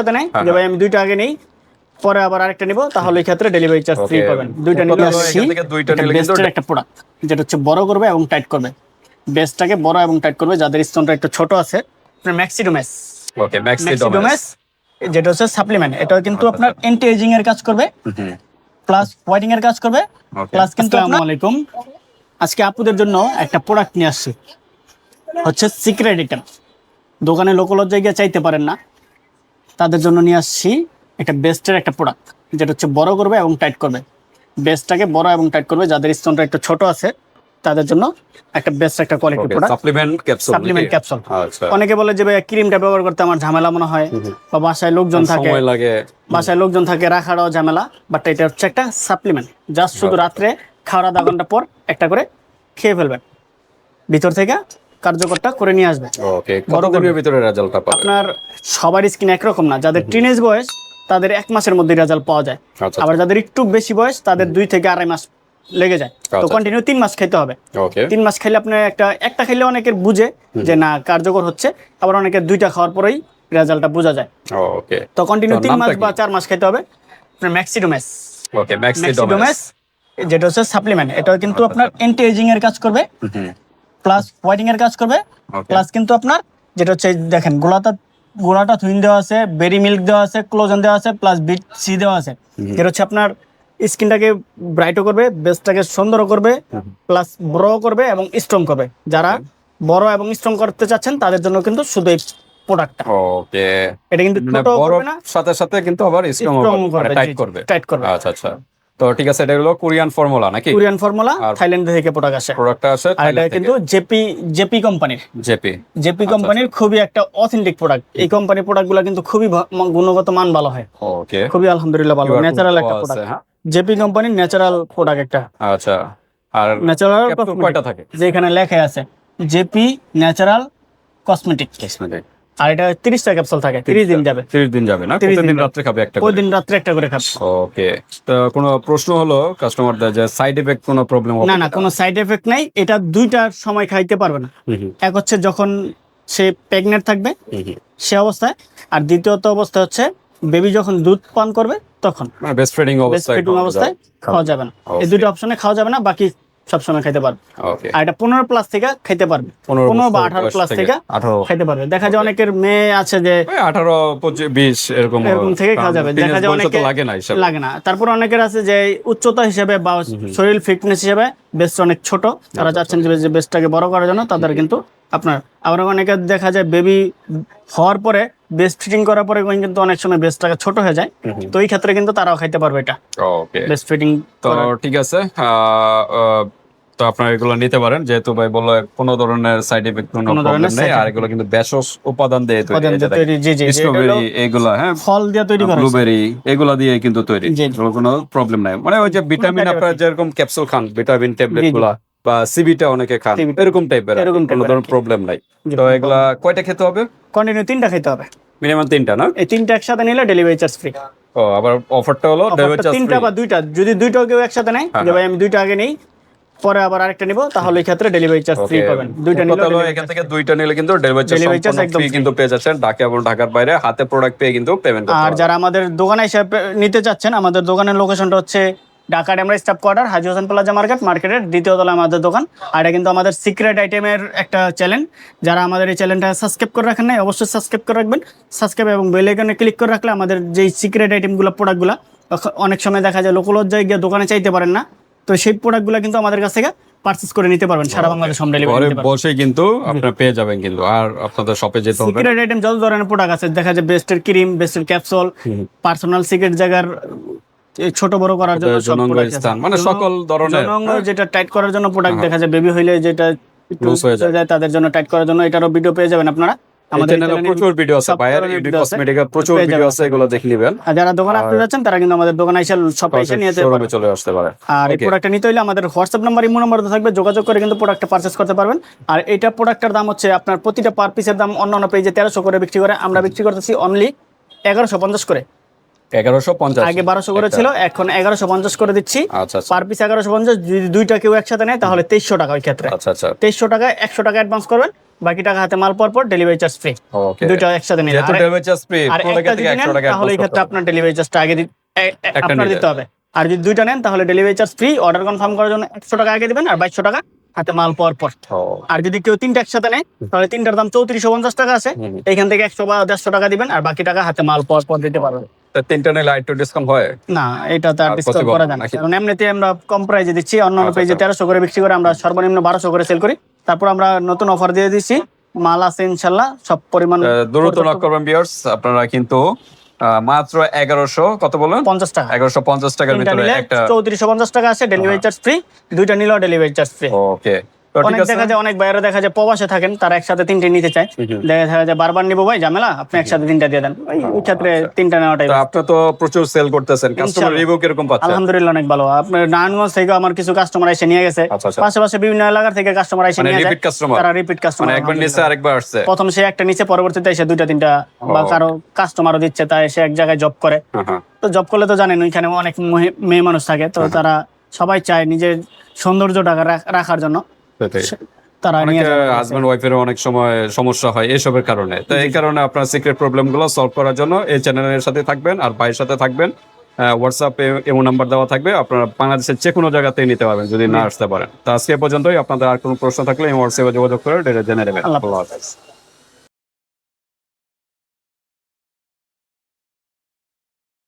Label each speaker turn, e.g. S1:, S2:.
S1: সাথে নাই যে ভাই আমি দুইটা আগে নেই পরে আবার আরেকটা নিব, তাহলে এই ক্ষেত্রে ডেলিভারি চার্জ ফ্রি পাবেন। দুইটা নিলে
S2: এখান থেকে দুইটা নিলে কিন্তু
S1: বেস্টের একটা প্রোডাক্ট যেটা হচ্ছে বড় করবে এবং টাইট করবে। বেসটাকে বড় এবং টাইট করবে, যাদের স্তনটা একটু ছোট আছে। আপনার ম্যাক্সিডোমেস,
S2: ওকে ম্যাক্সিডোমেস
S1: যেটা হচ্ছে সাপ্লিমেন্ট, এটা কিন্তু আপনার অ্যান্টি এজিং এর কাজ করবে প্লাস হোয়াইটিং এর কাজ করবে প্লাস কিন্তু। আসসালামু আলাইকুম, আজকে আপুদের জন্য একটা প্রোডাক্ট নিয়ে আসছি, হচ্ছে সিক্রেট আইটেম। দোকানে লোকলজ্জায় গিয়ে চাইতে পারেন না, তাদের জন্য নিয়ে আসছি একটা বেস্টের একটা প্রোডাক্ট যেটা হচ্ছে বড় করবে এবং টাইট করবে। বেসটাকে বড় এবং টাইট করবে, যাদের স্তনটা একটু ছোট আছে তাদের জন্য একটা বেস্ট একটা কোয়ালিটি প্রোডাক্ট।
S2: Supplement capsule. আচ্ছা,
S1: অনেকে বলে যে ভাই ক্রিমটা ব্যবহার করতে আমার ঝামেলা মনে হয়, বা বাসায় লোকজন থাকে,
S2: সময় লাগে,
S1: বাসায় লোকজন থাকে, রাখারও ঝামেলা। বাট এটা হচ্ছে একটা সাপ্লিমেন্ট, জাস্ট শুধু রাত্রে খাওয়ার আধা ঘন্টা পর একটা করে খেয়ে ফেলবেন, ভিতর থেকে কার্যকরটা করে নিয়ে আসবে।
S2: ওকে, কতদিনের ভিতরে রেজাল্টটা পাবেন?
S1: আপনার সবার স্কিন একরকম না, যাদের টিনেজ বয়স তাদের 1 মাসের মধ্যে রেজাল্ট পাওয়া যায়। আবার যাদের একটু বেশি বয়স তাদের 2 থেকে 2.5 মাস লেগে যায়। তো কন্টিনিউ 3 মাস খেতে হবে। 3 মাস খেলে আপনার একটা খেলে অনেকের বুঝে যে না কার্যকর হচ্ছে, আবার অনেকের 2টা খাওয়ার পরেই রেজাল্টটা বোঝা যায়।
S2: ওকে,
S1: তো কন্টিনিউ 3 মাস বা 4 মাস খেতে হবে। আপনার ম্যাক্সিডোমেস,
S2: ওকে ম্যাক্সিডোমেস
S1: যেটা হচ্ছে সাপ্লিমেন্ট, এটা কিন্তু আপনার অ্যান্টি এজিং এর কাজ করবে প্লাস হোয়াইটিং এর কাজ করবে প্লাস কিন্তু আপনার যেটা হচ্ছে দেখেন গোলাটা থুইন দেওয়া আছে, বেরি মিল্ক দেওয়া আছে, ক্লোজন দেওয়া আছে, প্লাস বিট সি দেওয়া আছে। যেটা হচ্ছে আপনার স্কিনটাকে ব্রাইটও করবে, বেসটাকে সুন্দরও করবে, প্লাস বড় করবে এবং স্ট্রং করবে। যারা বড় এবং স্ট্রং করতে চাচ্ছেন তাদের জন্য কিন্তু শুধু এই প্রোডাক্টটা।
S2: ওকে,
S1: এটা কিন্তু ছোট করবে না,
S2: সাথে সাথে কিন্তু আবার স্ট্রং করবে, টাইট করবে। আচ্ছা আচ্ছা, তো ঠিক আছে, এটা হলো কোরিয়ান ফর্মুলা নাকি?
S1: কোরিয়ান ফর্মুলা, থাইল্যান্ড থেকে প্রোডাক্টটা আসে। আর এটা কিন্তু জেপি কোম্পানির, জেপি কোম্পানির খুবই একটা অথেন্টিক প্রোডাক্ট। এই কোম্পানির প্রোডাক্টগুলো কিন্তু খুবই গুণগত মান ভালো হয়।
S2: ওকে,
S1: খুবই আলহামদুলিল্লাহ ভালো, ন্যাচারাল একটা প্রোডাক্ট। জেপি কোম্পানির ন্যাচারাল প্রোডাক্ট একটা।
S2: আচ্ছা, আর
S1: ন্যাচারাল
S2: কয়টা থাকে?
S1: যে এখানে লেখা আছে জেপি ন্যাচারাল কসমেটিক। আর এটা 30টা ক্যাপসুল থাকে, 30 দিন যাবে।
S2: 30 দিন যাবে না? প্রতিদিন রাত্রে খাবে একটা করে?
S1: প্রতিদিন রাত্রে একটা করে খাবে।
S2: ওকে, তো কোনো প্রশ্ন হলো কাস্টমারদের যে সাইড এফেক্ট কোনো প্রবলেম হবে?
S1: না, কোনো সাইড এফেক্ট নাই। এটা 2টার সময় খাইতে পারবে না। এক হচ্ছে যখন সে প্রেগন্যান্ট থাকবে সে অবস্থায়, আর দ্বিতীয়ত অবস্থা হচ্ছে বেবি যখন দুধ পান করবে তখন।
S2: মানে ব্রেস্ট ফিডিং
S1: অবস্থায় খাওয়া যাবে না। এই 2টা অপশনে খাওয়া যাবে না, বাকি সব সময় খাইতে পারবে। আর এটা 15 প্লাস থেকে খাইতে পারবে, 15 বা 18 প্লাস থেকে খাইতে পারবে। দেখা যায় অনেকের মেয়ে আছে যে
S2: 18, 25, 20 এরকম
S1: থেকে খাওয়া যাবে। দেখা যায় অনেকে লাগে না। তারপর অনেকের আছে যে উচ্চতা হিসেবে বা শরীর ফিটনেস হিসেবে বেস্ট অনেক ছোট, তারা চাচ্ছেন যে বেস্টটাকে বড় করার জন্য, তাদের কিন্তু আপনার। আবার অনেকে দেখা যায় বেবি হওয়ার পরে বেস্ট ফিটিং করার পরে কিন্তু অনেক সময় বেস্টটাকে ছোট হয়ে যায়, তো এই ক্ষেত্রে কিন্তু তারাও খাইতে পারবে এটা।
S2: ওকে,
S1: বেস্ট ফিটিং
S2: তো ঠিক আছে। তো আপনারা এগুলো নিতে পারেন, যেহেতু ভাই বললো কোনো ধরনের সাইড এফেক্ট কোনো প্রবলেম নেই। আর এগুলো কিন্তু ভেষজ উপাদান দিয়ে তৈরি, স্ট্রবেরি এগুলা, হ্যাঁ, ফল দিয়ে তৈরি করা, ব্লুবেরি, এগুলা দিয়ে কিন্তু তৈরি, কোনো প্রবলেম নাই। মানে ওই যে ভিটামিন আপনারা যেরকম ক্যাপসুল খান, ভিটামিন ট্যাবলেট গুলা বা সিবিটা অনেকে খান, এরকম টাইপের, কোনো ধরনের প্রবলেম নাই। তো এগুলা কয়টা খেতে হবে?
S1: কন্টিনিউ 3টা খেতে হবে,
S2: মিনিমাম 3টা না?
S1: এই 3টা একসাথে নিলে ডেলিভারি চার্জ ফ্রি।
S2: ও, আবার অফারটা হলো ডেলিভারি চার্জ
S1: 3টা বা 2টা, যদি 2টাও কেউ একসাথে নেয় যে ভাই আমি 2টা আগে নেই পরে আবার আরেকটা নিব, তাহলে এই ক্ষেত্রে ডেলিভারি চার্জ ফ্রি পাবেন। 2টা নিলে
S2: এখান থেকে 2টা নিলে কিন্তু ডেলিভারি চার্জ একদম ফ্রি কিন্তু পেয়ে যাচ্ছেন। ঢাকা এবং ঢাকার বাইরে হাতে প্রোডাক্ট পেয়ে কিন্তু পেমেন্ট করতে
S1: পারবেন। আর যারা আমাদের দোকানে এসে নিতে চাচ্ছেন, আমাদের দোকানের লোকেশনটা হচ্ছে ঢাকা ডেমরা স্টাফ কোয়ার্টার, হাজী হোসেন প্লাজা মার্কেটের 2য় তলায় আমাদের দোকান। আর এটা কিন্তু আমাদের সিক্রেট আইটেমের একটা চ্যানেল। যারা আমাদের এই চ্যানেলটা সাবস্ক্রাইব করে রাখেন নাই, অবশ্যই সাবস্ক্রাইব করে রাখবেন। সাবস্ক্রাইব এবং বেল আইকনে ক্লিক করে রাখলে আমাদের যেই সিক্রেট আইটেমগুলো, প্রোডাক্টগুলো অনেক সময় দেখা যায় লোকলজ্জায় গিয়ে দোকানে চাইতে পারেন না, তো সেই প্রোডাক্টগুলো কিন্তু আমাদের কাছ থেকে পারচেজ করে নিতে পারবেন। সারা বাংলাদেশ হোম ডেলিভারি দিতে পারবেন, বসে কিন্তু আপনারা পেয়ে যাবেন কিন্তু। আর আপনাদের শপে যেতে হবে। সিক্রেট আইটেম যত ধরনের প্রোডাক্ট আছে, দেখা যায় বেস্টের ক্রিম, বেস্টের ক্যাপসুল, পার্সোনাল সিক্রেট জায়গার ছোট বড় করার জন্য স্থান, মানে সকল ধরনের যেটা টাইট করার জন্য প্রোডাক্ট, দেখা যায় বেবি হইলে যেটা লুজ হয়ে যায় তাদের জন্য টাইট করার জন্য এটারও ভিডিও পেয়ে যাবেন আপনারা। আমাদের চ্যানেলে প্রচুর ভিডিও আছে, বাইরে ইউডি কসমেটিকের প্রচুর ভিডিও আছে, এগুলো দেখে নেবেন। আর যারা দোকানে আসতে যাচ্ছেন তারা কিন্তু আমাদের দোকানে এসে সব এসে নিয়ে চলে আসতে পারে। আর এই প্রোডাক্টটা নিতে হলে আমাদের হোয়াটসঅ্যাপ নাম্বার, ইমো নাম্বার থাকবে, যোগাযোগ করে কিন্তু প্রোডাক্টটা পারচেজ করতে পারবেন। আর এটা প্রোডাক্টের দাম হচ্ছে আপনার প্রতিটা পার পিসের দাম অন্যান্য পেজে 1300 করে বিক্রি করে, আমরা বিক্রি করতেছি অনলি 1150 করে।
S2: 1150
S1: আগে 1200 করে ছিল, এখন 1150 করে দিচ্ছি।
S2: আচ্ছা আচ্ছা
S1: পার পিস 1150। যদি দুইটা কেউ একসাথে নেয় তাহলে 2300 টাকা ওই ক্ষেত্রে।
S2: আচ্ছা আচ্ছা
S1: 2300 টাকায় 100 টাকা অ্যাডভান্স করবেন, বাকি টাকা হাতে মাল পর ডেলিভারি চার্জ ফ্রি।
S2: ওকে
S1: দুইটা একসাথে নিলে
S2: যেহেতু ডেলিভারি চার্জ ফ্রি
S1: আর
S2: পুরো
S1: একটা
S2: থেকে
S1: যদি নেন
S2: 100 টাকা
S1: তাহলে এই ক্ষেত্রে আপনার ডেলিভারি চার্জটা আগে আপনার দিতে হবে। আর যদি দুইটা নেন তাহলে delivery charge free. Order confirm করার জন্য 100 টাকা আগে দিবেন আর 2200 টাকা হাতে মাল পর। আর যদি কেউ তিনটা একসাথে নেয় তাহলে তিনটার দাম 3450 টাকা আছে, এখান থেকে 100 বা 150 টাকা দিবেন আর বাকি টাকা হাতে মাল পর দিতে পারবেন।
S2: তিনটা নিলে একটু ডিসকাউন্ট হয়
S1: না, এটা তো আর ডিসকাউন্ট করা যায় না, কারণ এমনিতে আমরা কম প্রাইসে দিচ্ছি। অন্যান্য পেজে 1300 করে বিক্রি করে, আমরা সর্বনিম্ন 1200 করে সেল করি। তারপর আমরা নতুন অফার দিয়ে দিচ্ছি, মাল আছে ইনশাল্লাহ সব পরিমাণ।
S2: দ্রুত নক করবেন ভিউয়ার্স, আপনারা কিন্তু মাত্র 1100 কত বলেন
S1: 50 টাকা
S2: 1150 টাকার ভিতরে একটা
S1: 3450 টাকা আছে, ডেলিভারি চার্জ ফ্রি। দুইটা নিলেও ডেলিভারি চার্জ ফ্রি।
S2: ওকে তো ঠিক
S1: অনেক
S2: আছে
S1: দেখা যায়, অনেক বাইরে দেখা যায় প্রবাসে থাকেন, তারা একসাথে তিনটে নিতে চায়। দেখা যায় বারবার নিবো ভাই ঝামেলা, আপনি একসাথে তিনটা দিয়ে দেন। ওই ক্ষেত্রে তিনটা নেওয়াটাই
S2: তো আপনি তো প্রচুর সেল করতেছেন, কাস্টমার রিভিউ কিরকম পাচ্ছেন?
S1: আলহামদুলিল্লাহ অনেক ভালো। আপনার নারায়ণগঞ্জ থেকে আমার কিছু কাস্টমার এসে নিয়ে গেছে,
S2: আচ্ছা, আচ্ছা।
S1: পাশাপাশি বিভিন্ন এলাকা থেকে কাস্টমার এসে নিয়ে যায়।
S2: রিপিট কাস্টমার,
S1: তারা রিপিট কাস্টমার,
S2: মানে একবার নিছে আরেকবার আসছে।
S1: প্রথম সে একটা নিচে, পরবর্তীতে এসে দুইটা তিনটা বা কারো কাস্টমারও দিচ্ছে। তাই এসে এক জায়গায় জব করে, তো জব করলে তো জানেন ওইখানে অনেক মেয়ে মানুষ থাকে, তো তারা সবাই চায় নিজের সৌন্দর্যটা রাখার জন্য। তারা নিয়ে যায়।
S2: হাজবেন্ড ওয়াইফের অনেক সময় সমস্যা হয় এসবের কারণে, তো এই কারণে আপনার সিক্রেট প্রবলেম গুলো সলভ করার জন্য এই চ্যানেলের সাথে থাকবেন আর ভাইয়ের সাথে থাকবেন। হোয়াটসঅ্যাপে এমন নাম্বার দেওয়া থাকবে, আপনারা বাংলাদেশের যে কোনো জায়গাতেই নিতে পারবেন যদি না আসতে পারেন। তো আজকে পর্যন্তই, আপনাদের আর কোনো প্রশ্ন থাকলে এই হোয়াটসঅ্যাপে যোগাযোগ করে জেনে নেবেন।
S1: আল্লাহ
S2: আল্লাহ হাফেজ।